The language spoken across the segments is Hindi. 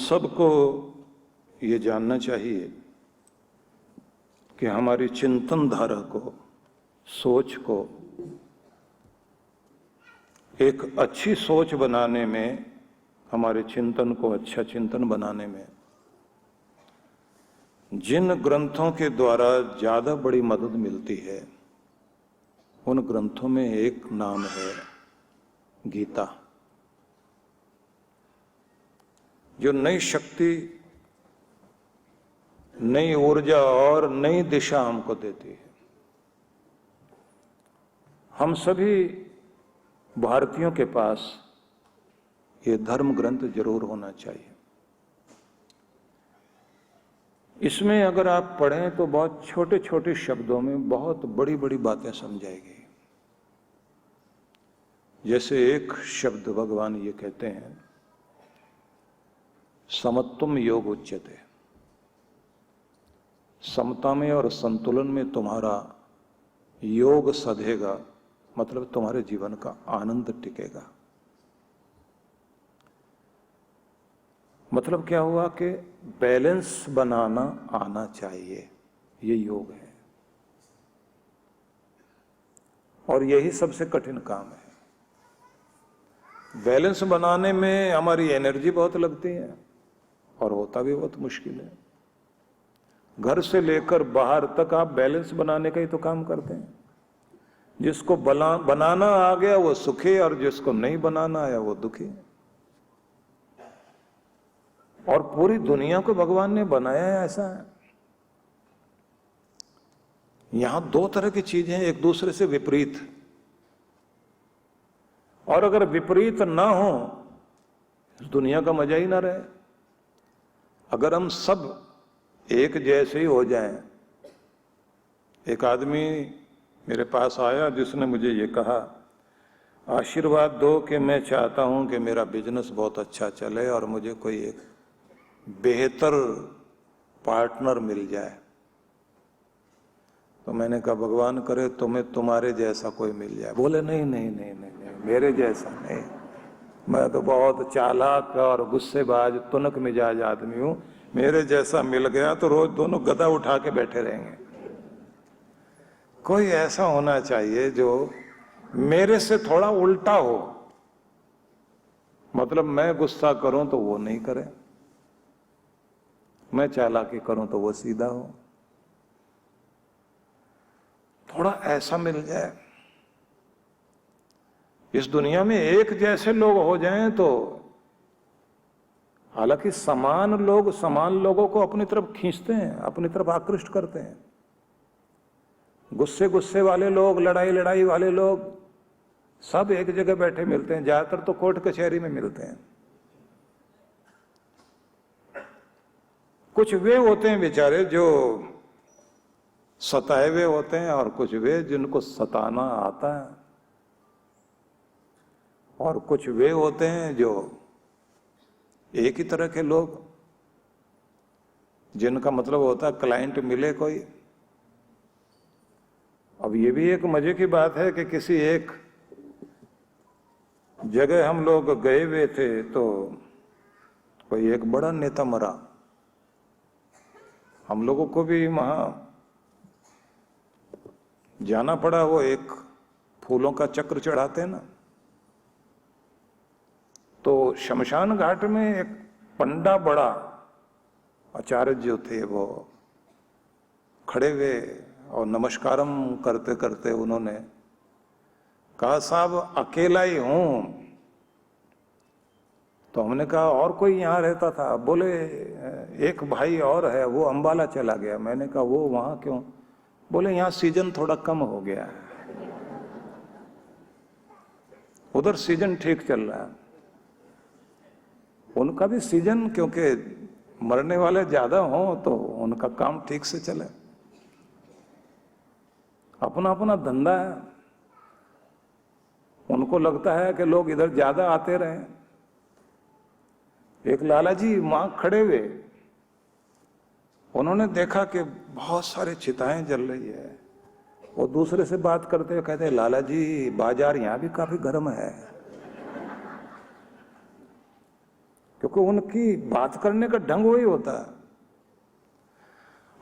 सबको ये जानना चाहिए कि हमारी चिंतन धारा को, सोच को एक अच्छी सोच बनाने में, हमारे चिंतन को अच्छा चिंतन बनाने में जिन ग्रंथों के द्वारा ज्यादा बड़ी मदद मिलती है उन ग्रंथों में एक नाम है गीता, जो नई शक्ति, नई ऊर्जा और नई दिशा हमको देती है। हम सभी भारतीयों के पास ये धर्म ग्रंथ जरूर होना चाहिए। इसमें अगर आप पढ़ें तो बहुत छोटे छोटे शब्दों में बहुत बड़ी बड़ी बातें समझाएगी। जैसे एक शब्द भगवान ये कहते हैं, समत्वम योग उच्यते, समता में और संतुलन में तुम्हारा योग सधेगा, मतलब तुम्हारे जीवन का आनंद टिकेगा। मतलब क्या हुआ कि बैलेंस बनाना आना चाहिए, ये योग है और यही सबसे कठिन काम है। बैलेंस बनाने में हमारी एनर्जी बहुत लगती है और होता भी बहुत मुश्किल है। घर से लेकर बाहर तक आप बैलेंस बनाने का ही तो काम करते हैं। जिसको बनाना आ गया वो सुखी और जिसको नहीं बनाना आया वो दुखी। और पूरी दुनिया को भगवान ने बनाया है ऐसा है। यहां दो तरह की चीजें एक दूसरे से विपरीत, और अगर विपरीत ना हो इस दुनिया का मजा ही ना रहे। अगर हम सब एक जैसे ही हो जाएं। एक आदमी मेरे पास आया जिसने मुझे ये कहा, आशीर्वाद दो कि मैं चाहता हूं कि मेरा बिजनेस बहुत अच्छा चले और मुझे कोई एक बेहतर पार्टनर मिल जाए। तो मैंने कहा भगवान करे तुम्हें तुम्हारे जैसा कोई मिल जाए। बोले नहीं नहीं नहीं नहीं, नहीं मेरे जैसा नहीं, मैं तो बहुत चालाक और गुस्सेबाज तुनक मिजाज आदमी हूं। मेरे जैसा मिल गया तो रोज दोनों गदा उठा के बैठे रहेंगे। कोई ऐसा होना चाहिए जो मेरे से थोड़ा उल्टा हो, मतलब मैं गुस्सा करूं तो वो नहीं करे, मैं चालाकी करूं तो वो सीधा हो। थोड़ा ऐसा मिल जाए। इस दुनिया में एक जैसे लोग हो जाएं तो, हालांकि समान लोग समान लोगों को अपनी तरफ खींचते हैं, अपनी तरफ आकृष्ट करते हैं। गुस्से गुस्से वाले लोग, लड़ाई लड़ाई वाले लोग सब एक जगह बैठे मिलते हैं। ज्यादातर तो कोर्ट कचहरी में मिलते हैं। कुछ वे होते हैं बेचारे जो सताए हुए होते हैं और कुछ वे जिनको सताना आता है, और कुछ वे होते हैं जो एक ही तरह के लोग जिनका मतलब होता है क्लाइंट मिले कोई। अब ये भी एक मजे की बात है कि किसी एक जगह हम लोग गए हुए थे तो कोई एक बड़ा नेता मरा। हम लोगों को भी वहां जाना पड़ा। वो एक फूलों का चक्र चढ़ाते हैं ना, तो शमशान घाट में एक पंडा बड़ा आचार्य जो थे वो खड़े हुए और नमस्कारम करते करते उन्होंने कहा साहब अकेला ही हूं। तो हमने कहा और कोई यहां रहता था? बोले एक भाई और है, वो अंबाला चला गया। मैंने कहा वो वहां क्यों? बोले यहां सीजन थोड़ा कम हो गया है, उधर सीजन ठीक चल रहा है। उनका भी सीजन, क्योंकि मरने वाले ज्यादा हों तो उनका काम ठीक से चले। अपना अपना धंधा है। उनको लगता है कि लोग इधर ज्यादा आते रहे। एक लाला जी वहां खड़े हुए, उन्होंने देखा कि बहुत सारी चिताएं जल रही है। वो दूसरे से बात करते हुए कहते हैं लाला जी बाजार यहां भी काफी गर्म है, क्योंकि क्योंकि उनकी बात करने का ढंग वही होता है।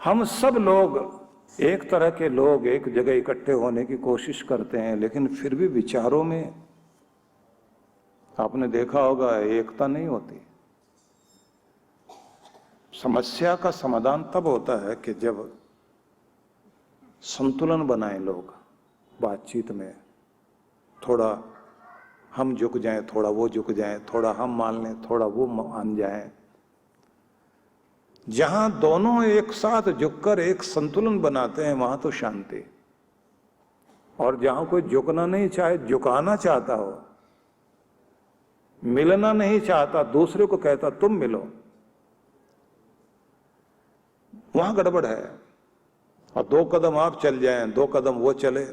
हम सब लोग एक तरह के लोग एक जगह इकट्ठे होने की कोशिश करते हैं, लेकिन फिर भी विचारों में आपने देखा होगा एकता नहीं होती। समस्या का समाधान तब होता है कि जब संतुलन बनाए लोग बातचीत में, थोड़ा हम झुक जाएं, थोड़ा वो झुक जाएं, थोड़ा हम मान लें, थोड़ा वो मान जाएं। जहां दोनों एक साथ झुककर एक संतुलन बनाते हैं वहां तो शांति। और जहां कोई झुकना नहीं चाहे, झुकाना चाहता हो, मिलना नहीं चाहता, दूसरे को कहता तुम मिलो, वहां गड़बड़ है। और 2 कदम आप चल जाएं, 2 कदम वो चले,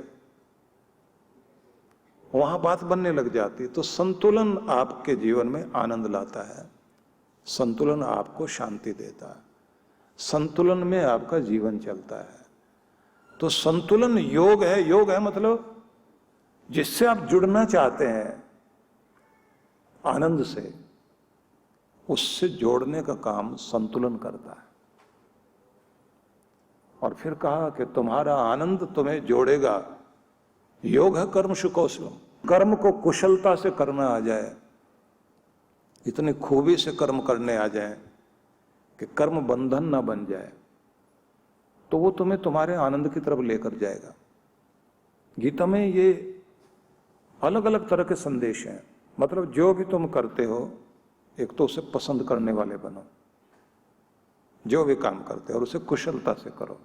वहां बात बनने लग जाती। तो संतुलन आपके जीवन में आनंद लाता है, संतुलन आपको शांति देता है, संतुलन में आपका जीवन चलता है। तो संतुलन योग है। योग है मतलब जिससे आप जुड़ना चाहते हैं आनंद से, उससे जोड़ने का काम संतुलन करता है। और फिर कहा कि तुम्हारा आनंद तुम्हें जोड़ेगा। योग है कर्मसु कौशलम, कर्म को कुशलता से करना आ जाए, इतनी खूबी से कर्म करने आ जाए कि कर्म बंधन ना बन जाए, तो वो तुम्हें तुम्हारे आनंद की तरफ लेकर जाएगा। गीता में ये अलग अलग तरह के संदेश हैं। मतलब जो भी तुम करते हो, एक तो उसे पसंद करने वाले बनो, जो भी काम करते हो और उसे कुशलता से करो,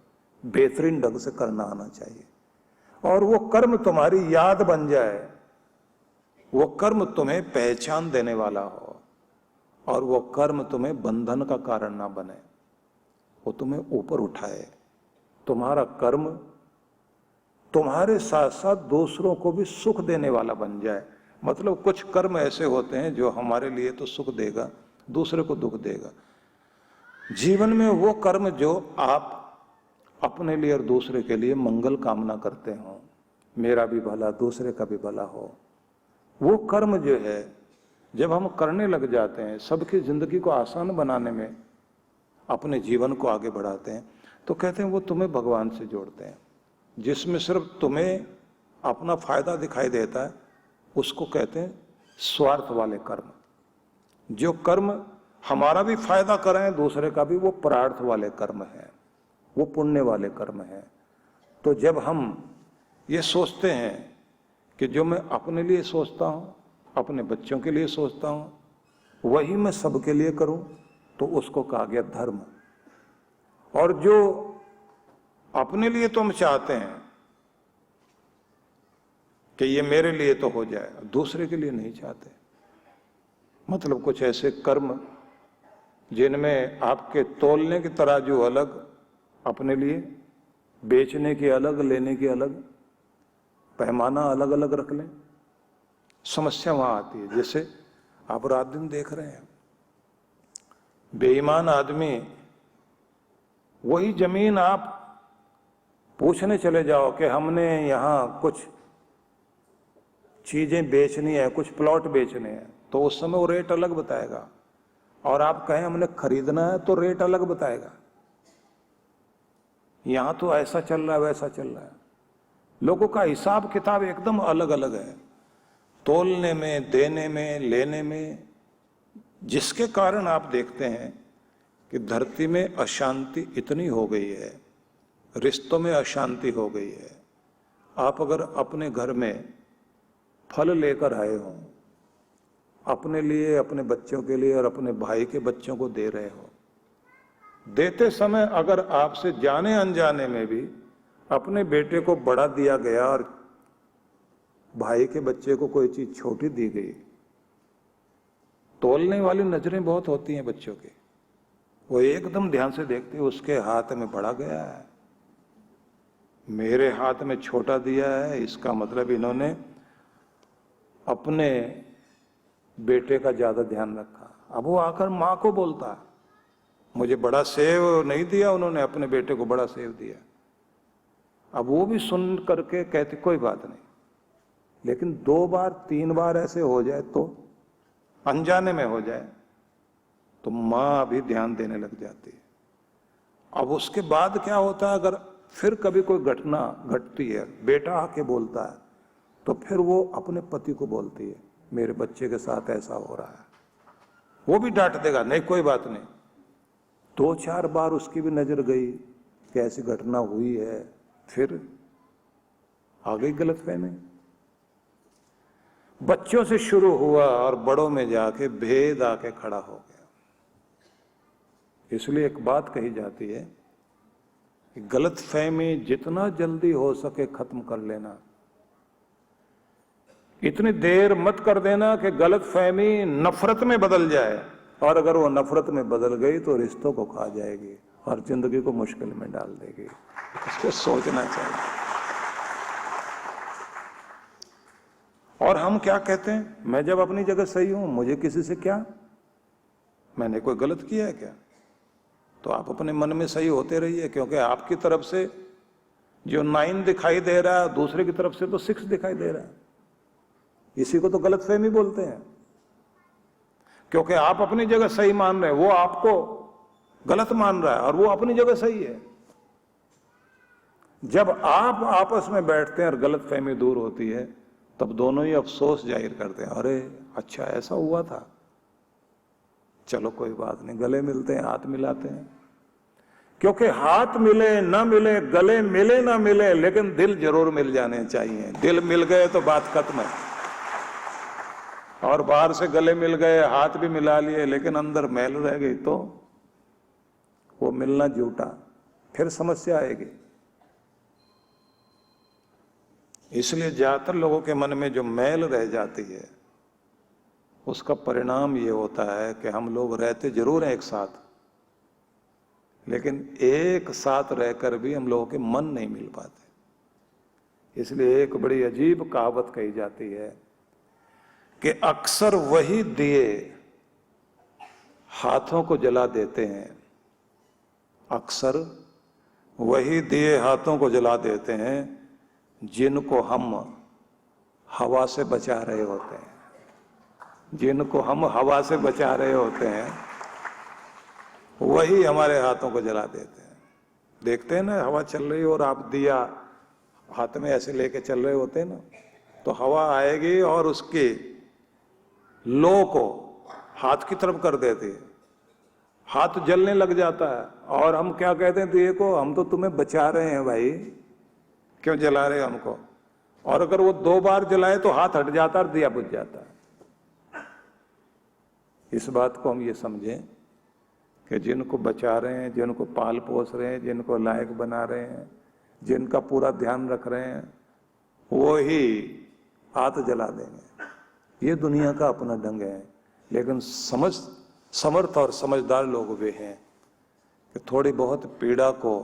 बेहतरीन ढंग से करना आना चाहिए। और वो कर्म तुम्हारी याद बन जाए, वो कर्म तुम्हें पहचान देने वाला हो, और वो कर्म तुम्हें बंधन का कारण ना बने, वो तुम्हें ऊपर उठाए। तुम्हारा कर्म तुम्हारे साथ साथ दूसरों को भी सुख देने वाला बन जाए। मतलब कुछ कर्म ऐसे होते हैं जो हमारे लिए तो सुख देगा, दूसरे को दुख देगा। जीवन में वो कर्म जो आप अपने लिए और दूसरे के लिए मंगल कामना करते हो, मेरा भी भला दूसरे का भी भला हो, वो कर्म जो है जब हम करने लग जाते हैं, सबकी जिंदगी को आसान बनाने में अपने जीवन को आगे बढ़ाते हैं, तो कहते हैं वो तुम्हें भगवान से जोड़ते हैं। जिसमें सिर्फ तुम्हें अपना फायदा दिखाई देता है उसको कहते हैं स्वार्थ वाले कर्म। जो कर्म हमारा भी फायदा करें दूसरे का भी, वो परार्थ वाले कर्म है, वो पुण्य वाले कर्म है। तो जब हम ये सोचते हैं कि जो मैं अपने लिए सोचता हूं, अपने बच्चों के लिए सोचता हूं, वही मैं सबके लिए करूं, तो उसको कहा गया धर्म। और जो अपने लिए तुम चाहते हैं कि ये मेरे लिए तो हो जाए, दूसरे के लिए नहीं चाहते, मतलब कुछ ऐसे कर्म जिनमें आपके तोलने की तराजू अलग, अपने लिए बेचने की अलग, लेने की अलग, पैमाना अलग अलग रख लें, समस्या वहां आती है। जैसे आप रात दिन देख रहे हैं, बेईमान आदमी, वही जमीन आप पूछने चले जाओ कि हमने यहां कुछ चीजें बेचनी है, कुछ प्लॉट बेचने हैं, तो उस समय वो रेट अलग बताएगा। और आप कहें हमने खरीदना है तो रेट अलग बताएगा। यहां तो ऐसा चल रहा है, वैसा चल रहा है। लोगों का हिसाब किताब एकदम अलग अलग है, तोलने में, देने में, लेने में, जिसके कारण आप देखते हैं कि धरती में अशांति इतनी हो गई है, रिश्तों में अशांति हो गई है। आप अगर अपने घर में फल लेकर आए हो, अपने लिए, अपने बच्चों के लिए और अपने भाई के बच्चों को दे रहे हो, देते समय अगर आपसे जाने अनजाने में भी अपने बेटे को बड़ा दिया गया और भाई के बच्चे को कोई चीज छोटी दी गई, तोलने वाली नजरें बहुत होती हैं बच्चों की, वो एकदम ध्यान से देखते हैं उसके हाथ में बड़ा गया है, मेरे हाथ में छोटा दिया है, इसका मतलब इन्होंने अपने बेटे का ज्यादा ध्यान रखा। अब वो आकर माँ को बोलता है, मुझे बड़ा सेव नहीं दिया उन्होंने, अपने बेटे को बड़ा सेव दिया। अब वो भी सुन करके कहते कोई बात नहीं, लेकिन 2 बार 3 बार ऐसे हो जाए तो, अनजाने में हो जाए तो माँ भी ध्यान देने लग जाती है। अब उसके बाद क्या होता है, अगर फिर कभी कोई घटना घटती है, बेटा आके बोलता है, तो फिर वो अपने पति को बोलती है, मेरे बच्चे के साथ ऐसा हो रहा है। वो भी डांट देगा, नहीं कोई बात नहीं। 2-4 बार उसकी भी नजर गई कि ऐसी घटना हुई है, फिर आ गई गलतफहमी। बच्चों से शुरू हुआ और बड़ों में जाके भेद आके खड़ा हो गया। इसलिए एक बात कही जाती है कि गलतफहमी जितना जल्दी हो सके खत्म कर लेना। इतनी देर मत कर देना कि गलतफहमी नफरत में बदल जाए, और अगर वो नफरत में बदल गई तो रिश्तों को खा जाएगी और जिंदगी को मुश्किल में डाल देगी। इसको सोचना चाहिए। और हम क्या कहते हैं, मैं जब अपनी जगह सही हूं, मुझे किसी से क्या, मैंने कोई गलत किया है क्या? तो आप अपने मन में सही होते रहिए, क्योंकि आपकी तरफ से जो 9 दिखाई दे रहा है, दूसरे की तरफ से तो 6 दिखाई दे रहा है। इसी को तो गलतफहमी बोलते हैं, क्योंकि आप अपनी जगह सही मान रहे हैं, वो आपको गलत मान रहा है और वो अपनी जगह सही है। जब आप आपस में बैठते हैं और गलतफहमी दूर होती है, तब दोनों ही अफसोस जाहिर करते हैं, अरे अच्छा ऐसा हुआ था, चलो कोई बात नहीं, गले मिलते हैं, हाथ मिलाते हैं। क्योंकि हाथ मिले ना मिले, गले मिले ना मिले, लेकिन दिल जरूर मिल जाने चाहिए। दिल मिल गए तो बात खत्म है। और बाहर से गले मिल गए, हाथ भी मिला लिए, लेकिन अंदर मैल रह गई तो वो मिलना झूठा, फिर समस्या आएगी। इसलिए ज्यादातर लोगों के मन में जो मैल रह जाती है, उसका परिणाम ये होता है कि हम लोग रहते जरूर हैं एक साथ, लेकिन एक साथ रहकर भी हम लोगों के मन नहीं मिल पाते। इसलिए एक बड़ी अजीब कहावत कही जाती है कि अक्सर वही दिए हाथों को जला देते हैं, अक्सर वही दिए हाथों को जला देते हैं जिनको हम हवा से बचा रहे होते हैं। जिनको हम हवा से बचा रहे होते हैं, वही हमारे हाथों को जला देते हैं। देखते हैं ना, हवा चल रही हो और आप दिया हाथ में ऐसे लेके चल रहे होते हैं ना, तो हवा आएगी और उसकी लो को हाथ की तरफ कर देती है, हाथ जलने लग जाता है। और हम क्या कहते हैं दिए को, हम तो तुम्हें बचा रहे हैं भाई, क्यों जला रहे हमको? और अगर वो 2 बार जलाए तो हाथ हट जाता है और दिया बुझ जाता है। इस बात को हम ये समझें कि जिनको बचा रहे हैं, जिनको पाल पोस रहे हैं, जिनको लायक बना रहे हैं, जिनका पूरा ध्यान रख रहे हैं, वो ही हाथ जला देंगे। ये दुनिया का अपना ढंग है। लेकिन समर्थ और समझदार लोग वे हैं कि थोड़ी बहुत पीड़ा को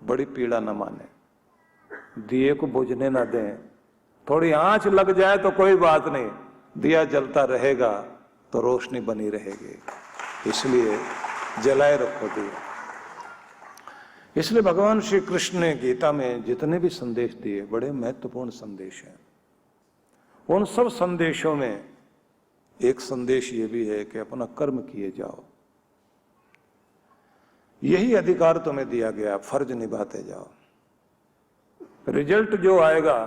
बड़ी पीड़ा न माने, दिए को बुझने ना दें। थोड़ी आंच लग जाए तो कोई बात नहीं, दिया जलता रहेगा तो रोशनी बनी रहेगी। इसलिए जलाए रखो दिया। इसलिए भगवान श्री कृष्ण ने गीता में जितने भी संदेश दिए, बड़े महत्वपूर्ण संदेश हैं। उन सब संदेशों में एक संदेश ये भी है कि अपना कर्म किए जाओ। यही अधिकार तुम्हें दिया गया, फर्ज निभाते जाओ। रिजल्ट जो आएगा,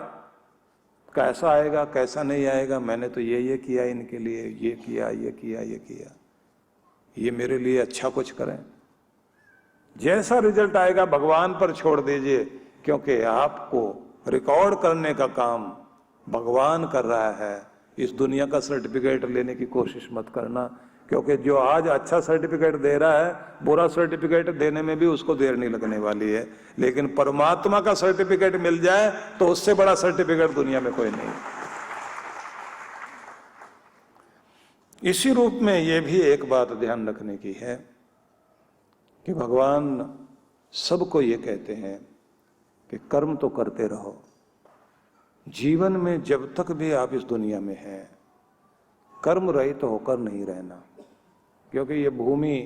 कैसा आएगा कैसा नहीं आएगा, मैंने तो ये किया इनके लिए, ये किया ये किया ये किया, ये मेरे लिए अच्छा कुछ करें, जैसा रिजल्ट आएगा भगवान पर छोड़ दीजिए। क्योंकि आपको रिकॉर्ड करने का काम भगवान कर रहा है। इस दुनिया का सर्टिफिकेट लेने की कोशिश मत करना, क्योंकि जो आज अच्छा सर्टिफिकेट दे रहा है, बुरा सर्टिफिकेट देने में भी उसको देर नहीं लगने वाली है। लेकिन परमात्मा का सर्टिफिकेट मिल जाए तो उससे बड़ा सर्टिफिकेट दुनिया में कोई नहीं। इसी रूप में यह भी एक बात ध्यान रखने की है कि भगवान सबको ये कहते हैं कि कर्म तो करते रहो। जीवन में जब तक भी आप इस दुनिया में हैं, कर्म रहित होकर नहीं रहना, क्योंकि ये भूमि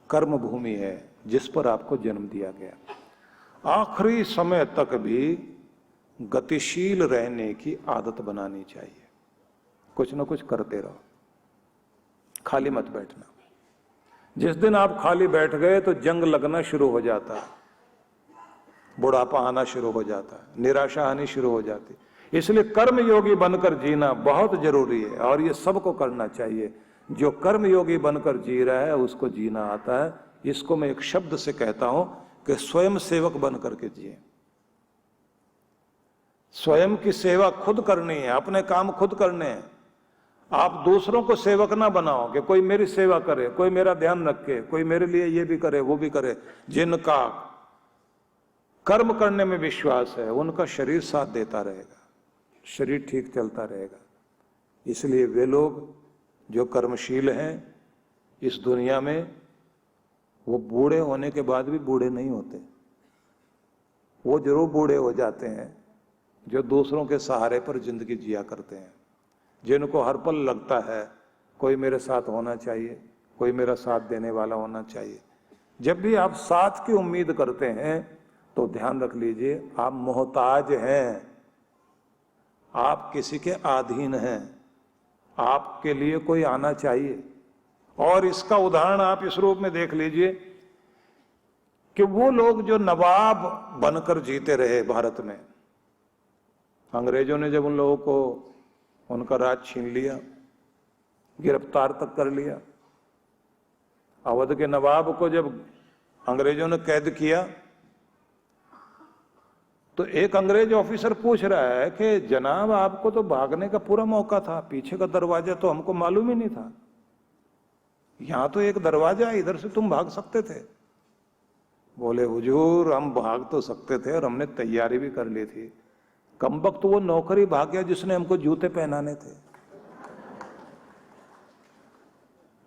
कर्म भूमि है जिस पर आपको जन्म दिया गया। आखिरी समय तक भी गतिशील रहने की आदत बनानी चाहिए। कुछ ना कुछ करते रहो, खाली मत बैठना। जिस दिन आप खाली बैठ गए तो जंग लगना शुरू हो जाता है, बुढ़ापा आना शुरू हो जाता है, निराशा आनी शुरू हो जाती है। इसलिए कर्म योगी बनकर जीना बहुत जरूरी है और ये सबको करना चाहिए। जो कर्म योगी बनकर जी रहा है उसको जीना आता है। इसको मैं एक शब्द से कहता हूं कि स्वयं सेवक बनकर के जिए। स्वयं की सेवा खुद करनी है, अपने काम खुद करने हैं। आप दूसरों को सेवक ना बनाओ कि कोई मेरी सेवा करे, कोई मेरा ध्यान रखे, कोई मेरे लिए ये भी करे वो भी करे। जिनका कर्म करने में विश्वास है उनका शरीर साथ देता रहेगा, शरीर ठीक चलता रहेगा। इसलिए वे लोग जो कर्मशील हैं इस दुनिया में, वो बूढ़े होने के बाद भी बूढ़े नहीं होते। वो जरूर बूढ़े हो जाते हैं जो दूसरों के सहारे पर जिंदगी जिया करते हैं, जिनको हर पल लगता है कोई मेरे साथ होना चाहिए, कोई मेरा साथ देने वाला होना चाहिए। जब भी आप साथ की उम्मीद करते हैं तो ध्यान रख लीजिए आप मोहताज हैं, आप किसी के अधीन हैं, आपके लिए कोई आना चाहिए। और इसका उदाहरण आप इस रूप में देख लीजिए कि वो लोग जो नवाब बनकर जीते रहे भारत में, अंग्रेजों ने जब उन लोगों को उनका राज छीन लिया, गिरफ्तार तक कर लिया। अवध के नवाब को जब अंग्रेजों ने कैद किया तो एक अंग्रेज ऑफिसर पूछ रहा है कि जनाब आपको तो भागने का पूरा मौका था, पीछे का दरवाजा तो हमको मालूम ही नहीं था, यहां तो एक दरवाजा है, इधर से तुम भाग सकते थे। बोले हुजूर हम भाग तो सकते थे और हमने तैयारी भी कर ली थी, कमबख्त वो नौकरी भाग गया जिसने हमको जूते पहनाने थे।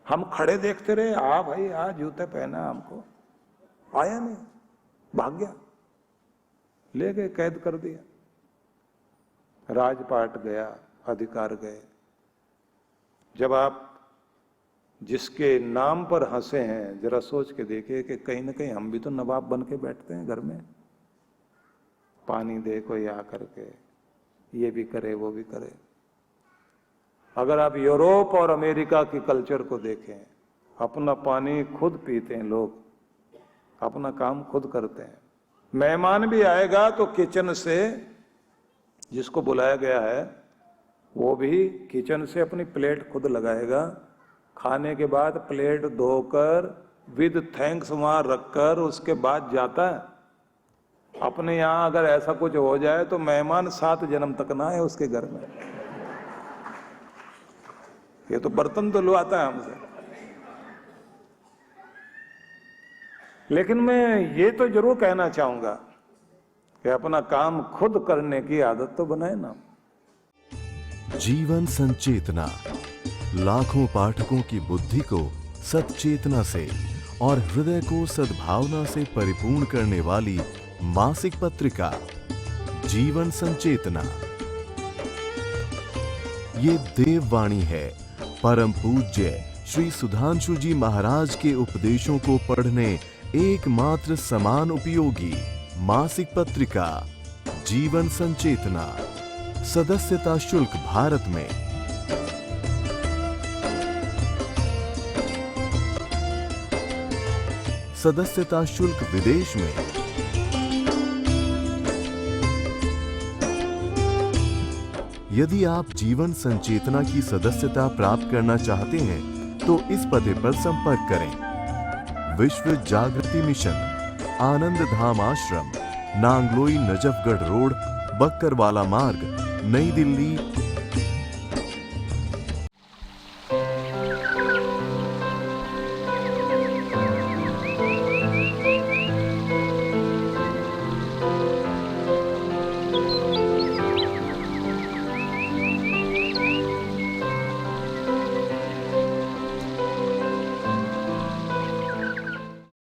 हम खड़े देखते रहे, आ भाई आ जूते पहना, हमको आया नहीं, भाग गया, ले गए, कैद कर दिया। राजपाट गया, अधिकार गए। जब आप जिसके नाम पर हंसे हैं जरा सोच के देखिए कि कहीं ना कहीं हम भी तो नवाब बन के बैठते हैं घर में, पानी दे कोई आ करके, ये भी करे वो भी करे। अगर आप यूरोप और अमेरिका की कल्चर को देखें, अपना पानी खुद पीते हैं लोग, अपना काम खुद करते हैं। मेहमान भी आएगा तो किचन से, जिसको बुलाया गया है वो भी किचन से अपनी प्लेट खुद लगाएगा, खाने के बाद प्लेट धोकर विद थैंक्स वहां रखकर उसके बाद जाता है। अपने यहां अगर ऐसा कुछ हो जाए तो मेहमान 7 जन्म तक ना है उसके घर में। ये तो बर्तन धुलवाता है हमसे। लेकिन मैं ये तो जरूर कहना चाहूंगा कि अपना काम खुद करने की आदत तो बनाए ना। जीवन संचेतना लाखों पाठकों की बुद्धि को सच्चेतना से और हृदय को सद्भावना से परिपूर्ण करने वाली मासिक पत्रिका जीवन संचेतना। ये देववाणी है परम पूज्य श्री सुधांशु जी महाराज के उपदेशों को पढ़ने एकमात्र समान उपयोगी मासिक पत्रिका जीवन संचेतना। सदस्यता शुल्क भारत में सदस्यता शुल्क विदेश में। यदि आप जीवन संचेतना की सदस्यता प्राप्त करना चाहते हैं तो इस पते पर संपर्क करें। विश्व जागृति मिशन, आनंद धाम आश्रम, नांगलोई नजफगढ़ रोड, बक्करवाला मार्ग, नई दिल्ली